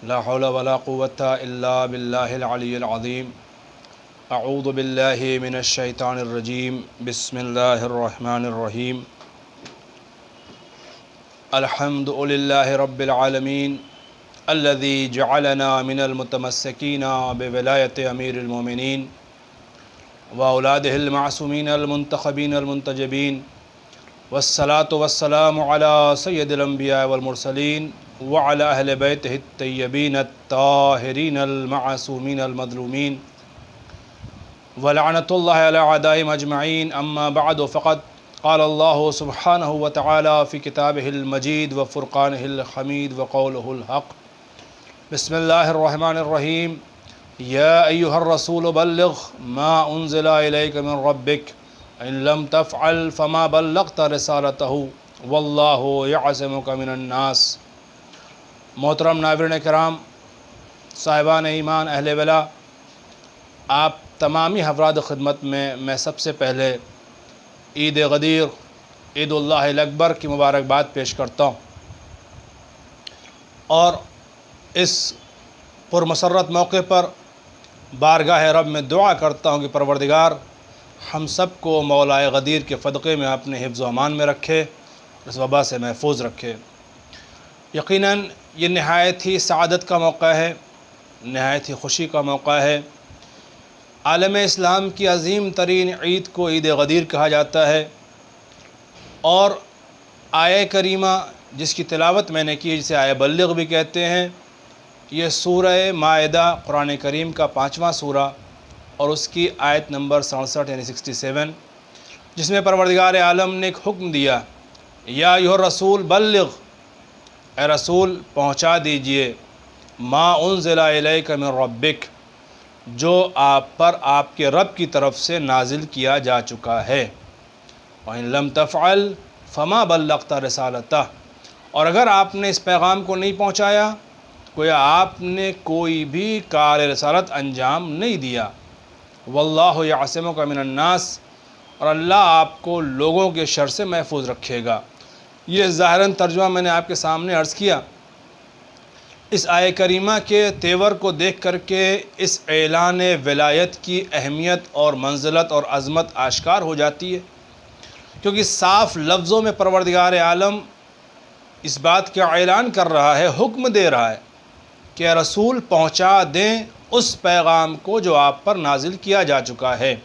لا حول ولا قوة إلا بالله العلي العظيم أعوذ بالله من الشيطان الرجيم بسم الله الرحمن الرحيم الحمد لله رب العالمين الذي جعلنا من المتمسكين بولاية أمير المؤمنين وأولاده المعصومين المنتخبين المنتجبين والصلاة والسلام على سيد الأنبياء والمرسلين وعلى أهل بيته الطيبين الطاهرين المعصومين المظلومين ولعنة الله على أعدائهم أجمعين. أما بعد، فقد قال الله سبحانه وتعالى في كتابه المجيد وفرقانه الحميد وقوله الحق. بسم الله الرحمن الرحيم. يا أيها الرسول بلغ ما أنزل إليك من ربك إن لم تفعل فما بلغت رسالته والله يعصمك من الناس. محترم ناظرین کرام، صاحبان ایمان، اہل ولا، آپ تمامی حضرات خدمت میں سب سے پہلے عید غدیر، عید اللہ الاکبر کی مبارکباد پیش کرتا ہوں اور اس پرمسرت موقع پر بارگاہ رب میں دعا کرتا ہوں کہ پروردگار ہم سب کو مولا غدیر کے صدقے میں اپنے حفظ و امان میں رکھے، اس وبا سے محفوظ رکھے۔ یقیناً یہ نہایت ہی سعادت کا موقع ہے، نہایت ہی خوشی کا موقع ہے۔ عالم اسلام کی عظیم ترین عید کو عید غدیر کہا جاتا ہے، اور آیہ کریمہ جس کی تلاوت میں نے کی، جسے آیہ بلغ بھی کہتے ہیں، یہ سورہ مائدہ قرآن کریم کا 5واں سورہ اور اس کی آیت نمبر 67 یعنی 67، جس میں پروردگار عالم نے ایک حکم دیا، یا ایھا الرسول بلغ، اے رسول پہنچا دیجئے، ما انزل الیک من ربک، جو آپ پر آپ کے رب کی طرف سے نازل کیا جا چکا ہے، وَإِن لَمْ تَفْعَلْ فَمَا بَلَّغْتَ رِسَالَتَهُ، اور اگر آپ نے اس پیغام کو نہیں پہنچایا، گویا آپ نے کوئی بھی کار رسالت انجام نہیں دیا۔ وَاللَّهُ يَعْصِمُكَ مِنَ النَّاسِ، اور اللہ آپ کو لوگوں کے شر سے محفوظ رکھے گا۔ یہ ظاہراً ترجمہ میں نے آپ کے سامنے عرض کیا۔ اس آیہ کریمہ کے تیور کو دیکھ کر کے اس اعلان ولایت کی اہمیت اور منزلت اور عظمت آشکار ہو جاتی ہے، کیونکہ صاف لفظوں میں پروردگار عالم اس بات کا اعلان کر رہا ہے، حکم دے رہا ہے کہ اے رسول پہنچا دیں اس پیغام کو جو آپ پر نازل کیا جا چکا ہے۔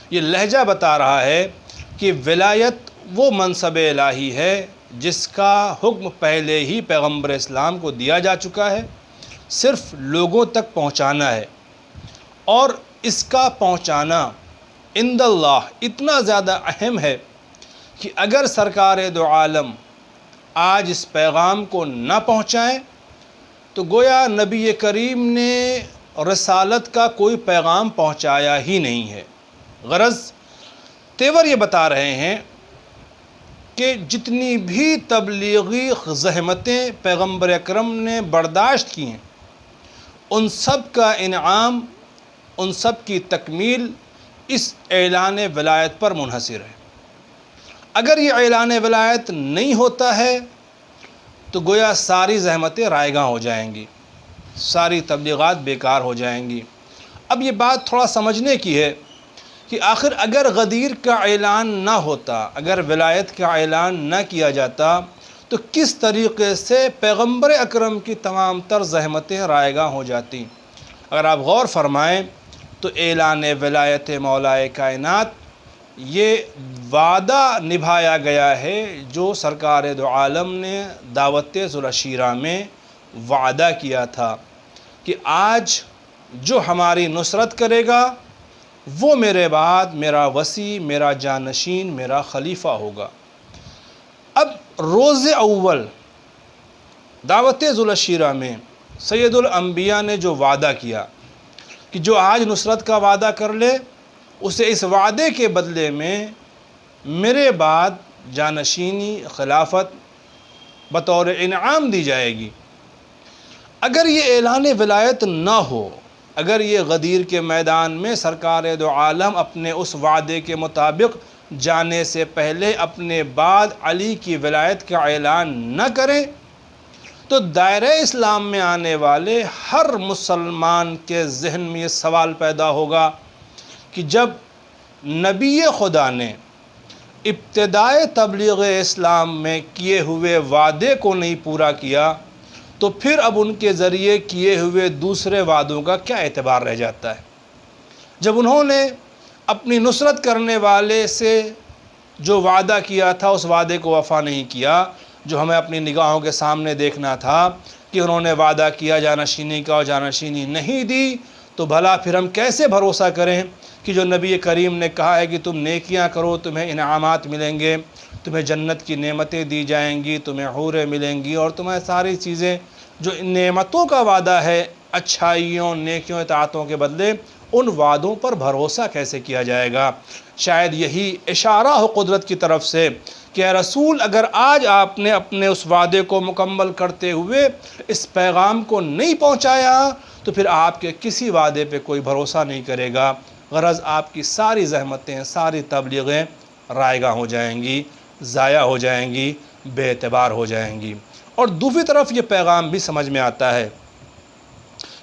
یہ لہجہ بتا رہا ہے کہ ولایت وہ منصب الہی ہے جس کا حکم پہلے ہی پیغمبر اسلام کو دیا جا چکا ہے، صرف لوگوں تک پہنچانا ہے، اور اس کا پہنچانا عند اللہ اتنا زیادہ اہم ہے کہ اگر سرکار دو عالم آج اس پیغام کو نہ پہنچائیں تو گویا نبی کریم نے رسالت کا کوئی پیغام پہنچایا ہی نہیں ہے۔ غرض تیور یہ بتا رہے ہیں کہ جتنی بھی تبلیغی زحمتیں پیغمبر اکرم نے برداشت کی ہیں، ان سب کا انعام، ان سب کی تکمیل اس اعلان ولایت پر منحصر ہے۔ اگر یہ اعلان ولایت نہیں ہوتا ہے تو گویا ساری زحمتیں رائیگاں ہو جائیں گی، ساری تبلیغات بیکار ہو جائیں گی۔ اب یہ بات تھوڑا سمجھنے کی ہے کہ آخر اگر غدیر کا اعلان نہ ہوتا، اگر ولایت کا اعلان نہ کیا جاتا تو کس طریقے سے پیغمبر اکرم کی تمام تر زحمتیں رائیگاں ہو جاتی۔ اگر آپ غور فرمائیں تو اعلان ولایت مولائے کائنات یہ وعدہ نبھایا گیا ہے جو سرکار دو عالم نے دعوت ذوالعشیرہ میں وعدہ کیا تھا کہ آج جو ہماری نصرت کرے گا وہ میرے بعد میرا وصی، میرا جانشین، میرا خلیفہ ہوگا۔ اب روز اول دعوت ذوالعشیرہ میں سید الانبیاء نے جو وعدہ کیا کہ جو آج نصرت کا وعدہ کر لے اسے اس وعدے کے بدلے میں میرے بعد جانشینی، خلافت بطور انعام دی جائے گی۔ اگر یہ اعلان ولایت نہ ہو، اگر یہ غدیر کے میدان میں سرکار دو عالم اپنے اس وعدے کے مطابق جانے سے پہلے اپنے بعد علی کی ولایت کا اعلان نہ کریں تو دائرہ اسلام میں آنے والے ہر مسلمان کے ذہن میں یہ سوال پیدا ہوگا کہ جب نبی خدا نے ابتدائے تبلیغ اسلام میں کیے ہوئے وعدے کو نہیں پورا کیا تو پھر اب ان کے ذریعے کیے ہوئے دوسرے وعدوں کا کیا اعتبار رہ جاتا ہے؟ جب انہوں نے اپنی نصرت کرنے والے سے جو وعدہ کیا تھا اس وعدے کو وفا نہیں کیا، جو ہمیں اپنی نگاہوں کے سامنے دیکھنا تھا کہ انہوں نے وعدہ کیا جانشینی کا اور جانشینی نہیں دی، تو بھلا پھر ہم کیسے بھروسہ کریں کہ جو نبی کریم نے کہا ہے کہ تم نیکیاں کرو تمہیں انعامات ملیں گے، تمہیں جنت کی نعمتیں دی جائیں گی، تمہیں حوریں ملیں گی اور تمہیں ساری چیزیں جو ان نعمتوں کا وعدہ ہے اچھائیوں نیکیوں اطاعتوں کے بدلے، ان وعدوں پر بھروسہ کیسے کیا جائے گا؟ شاید یہی اشارہ ہو قدرت کی طرف سے کہ اے رسول اگر آج آپ نے اپنے اس وعدے کو مکمل کرتے ہوئے اس پیغام کو نہیں پہنچایا تو پھر آپ کے کسی وعدے پہ کوئی بھروسہ نہیں کرے گا، غرض آپ کی ساری زحمتیں ساری تبلیغیں رائگاں ہو جائیں گی، ضائع ہو جائیں گی، بے اعتبار ہو جائیں گی۔ اور دوسری طرف یہ پیغام بھی سمجھ میں آتا ہے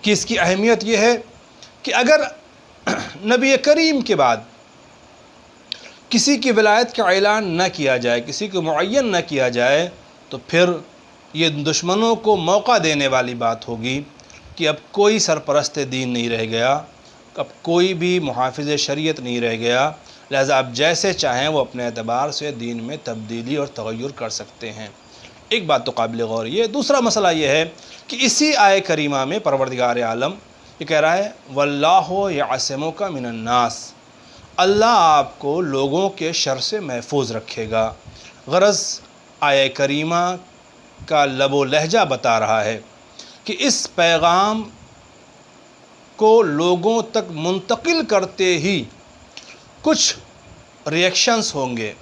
کہ اس کی اہمیت یہ ہے کہ اگر نبی کریم کے بعد کسی کی ولایت کا اعلان نہ کیا جائے، کسی کو معین نہ کیا جائے، تو پھر یہ دشمنوں کو موقع دینے والی بات ہوگی کہ اب کوئی سرپرست دین نہیں رہ گیا، اب کوئی بھی محافظ شریعت نہیں رہ گیا، لہذا اب جیسے چاہیں وہ اپنے اعتبار سے دین میں تبدیلی اور تغیر کر سکتے ہیں۔ ایک بات تو قابل غور یہ۔ دوسرا مسئلہ یہ ہے کہ اسی آیہ کریمہ میں پروردگار عالم یہ کہہ رہا ہے وَاللَّهُ يَعْصِمُكَ مِنَ النَّاسِ، اللہ آپ کو لوگوں کے شر سے محفوظ رکھے گا۔ غرض آیہ کریمہ کا لب و لہجہ بتا رہا ہے کہ اس پیغام کو لوگوں تک منتقل کرتے ہی کچھ ریئیکشنز ہوں گے،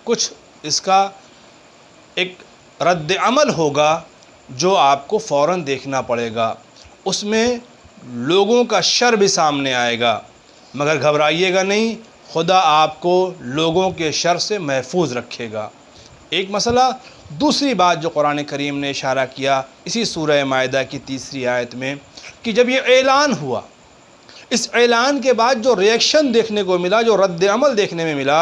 کچھ اس کا ایک رد عمل ہوگا جو آپ کو فوراً دیکھنا پڑے گا، اس میں لوگوں کا شر بھی سامنے آئے گا، مگر گھبرائیے گا نہیں، خدا آپ کو لوگوں کے شر سے محفوظ رکھے گا۔ ایک مسئلہ۔ دوسری بات جو قرآن کریم نے اشارہ کیا اسی سورہ مائدہ کی 3 آیت میں کہ جب یہ اعلان ہوا، اس اعلان کے بعد جو ریئیکشن دیکھنے کو ملا، جو رد عمل دیکھنے میں ملا،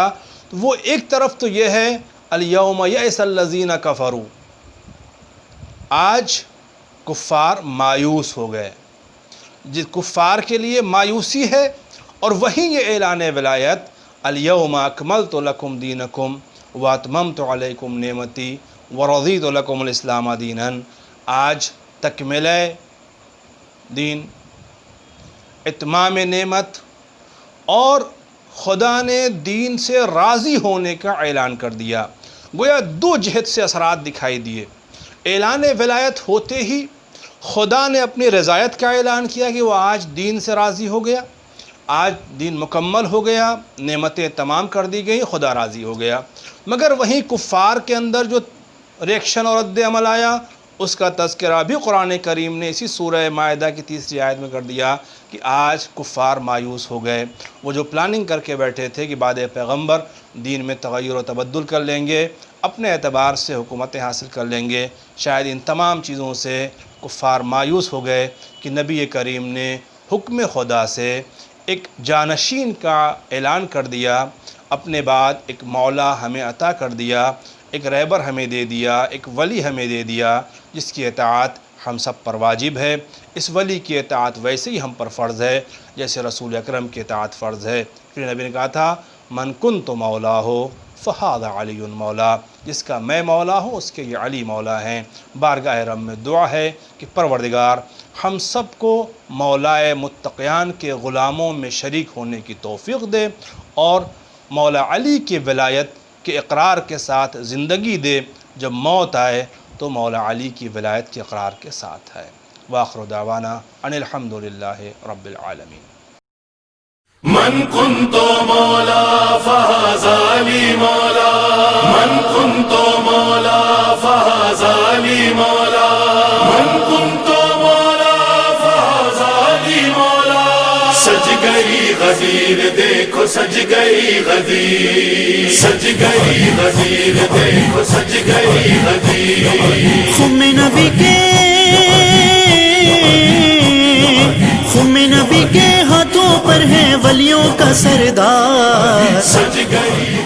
وہ ایک طرف تو یہ ہے الیوم یئس الذین کفروا، آج کفار مایوس ہو گئے، جس کفار کے لیے مایوسی ہے، اور وہیں یہ اعلان ولایت الیوم اکملت لکم دینکم واتممت علیکم نعمتی ورضیت لکم الاسلام دینا، آج تکملہ دین، اتمام نعمت اور خدا نے دین سے راضی ہونے کا اعلان کر دیا۔ گویا دو جہت سے اثرات دکھائی دیے۔ اعلان ولایت ہوتے ہی خدا نے اپنی رضایت کا اعلان کیا کہ وہ آج دین سے راضی ہو گیا، آج دین مکمل ہو گیا، نعمتیں تمام کر دی گئی، خدا راضی ہو گیا۔ مگر وہیں کفار کے اندر جو ریئیکشن اور رد عمل آیا، اس کا تذکرہ بھی قرآن کریم نے اسی سورہ مائدہ کی 3 آیت میں کر دیا کہ آج کفار مایوس ہو گئے۔ وہ جو پلاننگ کر کے بیٹھے تھے کہ بعد پیغمبر دین میں تغیر و تبدل کر لیں گے، اپنے اعتبار سے حکومتیں حاصل کر لیں گے، شاید ان تمام چیزوں سے کفار مایوس ہو گئے کہ نبی کریم نے حکم خدا سے ایک جانشین کا اعلان کر دیا، اپنے بعد ایک مولا ہمیں عطا کر دیا، ایک رہبر ہمیں دے دیا، ایک ولی ہمیں دے دیا، جس کی اطاعت ہم سب پر واجب ہے۔ اس ولی کی اطاعت ویسے ہی ہم پر فرض ہے جیسے رسول اکرم کی اطاعت فرض ہے۔ پھر نبی نے کہا تھا من کنت مولا ہو فہذا علی مولا، جس کا میں مولا ہوں اس کے یہ علی مولا ہیں۔ بارگاہ رب میں دعا ہے کہ پروردگار ہم سب کو مولائے متقیان کے غلاموں میں شریک ہونے کی توفیق دے، اور مولا علی کی ولایت کے اقرار کے ساتھ زندگی دے، جب موت آئے تو مولا علی کی ولایت کے اقرار کے ساتھ ہے۔ وآخر دعوانا ان الحمدللہ رب العالمین۔ من كنت مولا فهذا لي مولا، من كنت مولا فهذا لي مولا، من كنت مولا فهذا لي مولا، سج گئی غدیر دیکھو سج گئی غدیر، سج گئی غدیر دیکھو سج گئی غدیر، خم نبی کے ہاتھوں پر ہے ولیوں کا سردار، سج گئی